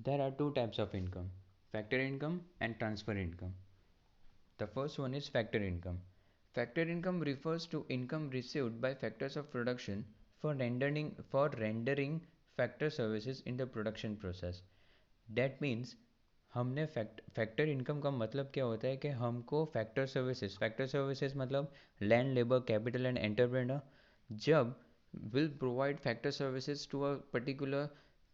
There are two types of income, factor income and transfer income. The first one is factor income. Factor income refers to income received by factors of production for rendering factor services in the production process. That means हमने factor income का मतलब क्या होता है कि हमको factor services मतलब land labour capital and entrepreneur जब will provide factor services to a particular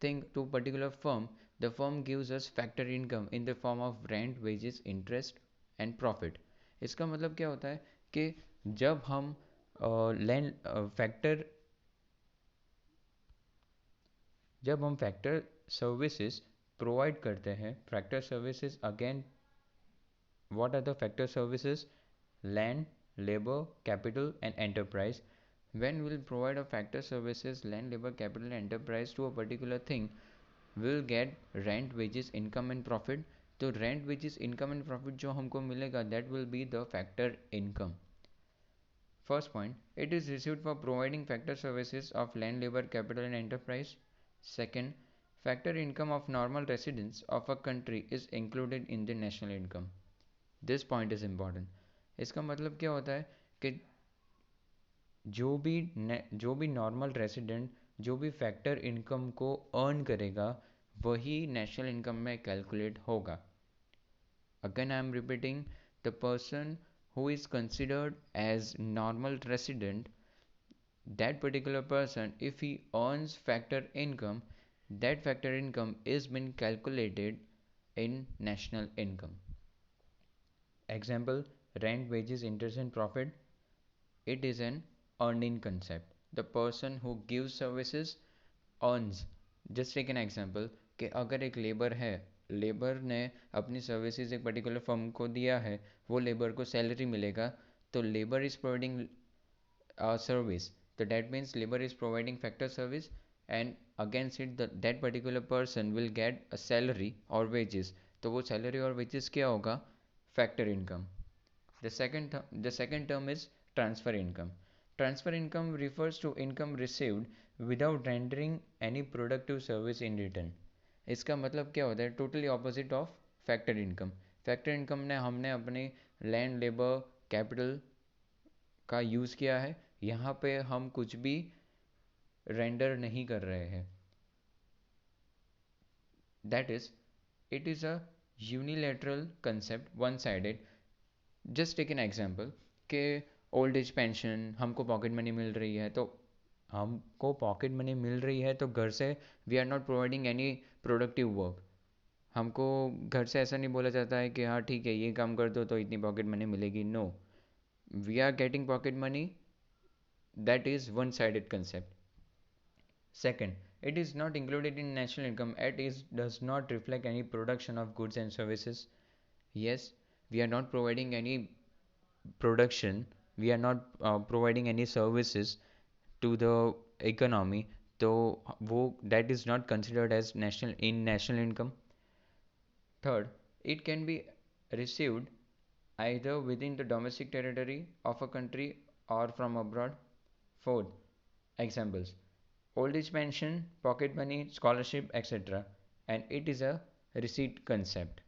thing to a particular firm. The firm gives us factor income in the form of rent, wages, interest and profit. इसका मतलब क्या होता है कि जब हम land factor जब हम फैक्टर सर्विसेज प्रोवाइड करते हैं factor services again what are the factor services? Land, labor, capital and enterprise. When we'll provide a factor services land, labor, capital and enterprise to a particular thing, we'll get rent, wages, income and profit. तो rent, wages, income and profit जो हमको मिलेगा that will be the factor income. First point, it is received for providing factor services of land, labor, capital and enterprise. Second, factor income of normal residents of a country is included in the national income. This point is important इसका मतलब क्या होता है कि जो भी normal resident जो भी फैक्टर इनकम को अर्न करेगा वही नेशनल इनकम में कैलकुलेट होगा. Again I am repeating, the person who is considered as normal resident, that particular person, if he earns factor income, that factor income is been calculated in national income. Example, rent, wages, interest and profit. It is an earning concept. The person who gives services earns. Just take an example कि अगर एक labour है, labour ने अपनी services एक particular firm को दिया है, वो लेबर को सैलरी मिलेगा, तो labour is providing service. So that means labor is providing factor service and against it that particular person will get a salary or wages. तो वो salary और wages क्या होगा? Factor income. The second term is transfer income. Transfer income refers to income received without rendering any productive service in return. इसका मतलब क्या होता है? Totally opposite of factor income. Factor income ने हमने अपने लैंड, लेबर, कैपिटल का use किया है. यहाँ पे हम कुछ भी रेंडर नहीं कर रहे हैं. That is it is a unilateral concept, one sided. Just take an example कि ओल्ड एज पेंशन हमको पॉकेट मनी मिल रही है, तो हमको पॉकेट मनी मिल रही है तो घर से we are not providing any productive work. हमको घर से ऐसा नहीं बोला जाता है कि हाँ ठीक है ये काम कर दो तो इतनी पॉकेट मनी मिलेगी. No, we are getting pocket money. That is one sided concept. Second, it is not included in national income as it does not reflect any production of goods and services. Yes, we are not providing any production, we are not providing any services to the economy, so that is not considered as national income. Third, it can be received either within the domestic territory of a country or from abroad. Fourth, examples: old age pension, pocket money, scholarship, etc. And it is a receipt concept.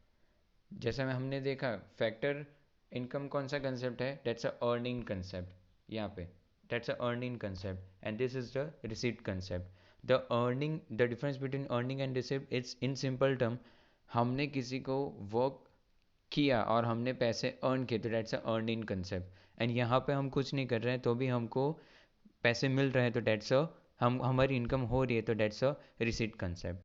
जैसा में हमने देखा factor income कौन सा concept है? That's a earning concept. यहाँ पे that's a earning concept and this is the receipt concept. The difference between earning and receipt it's in simple term, हमने किसी को वर्क किया और हमने पैसे अर्न किए तो that's a earning concept. And यहाँ पे हम कुछ नहीं कर रहे हैं तो भी हमको पैसे मिल रहे हैं तो दैट्स अ हमारी इनकम हो रही है तो दैट्स अ रिसीट कंसेप्ट.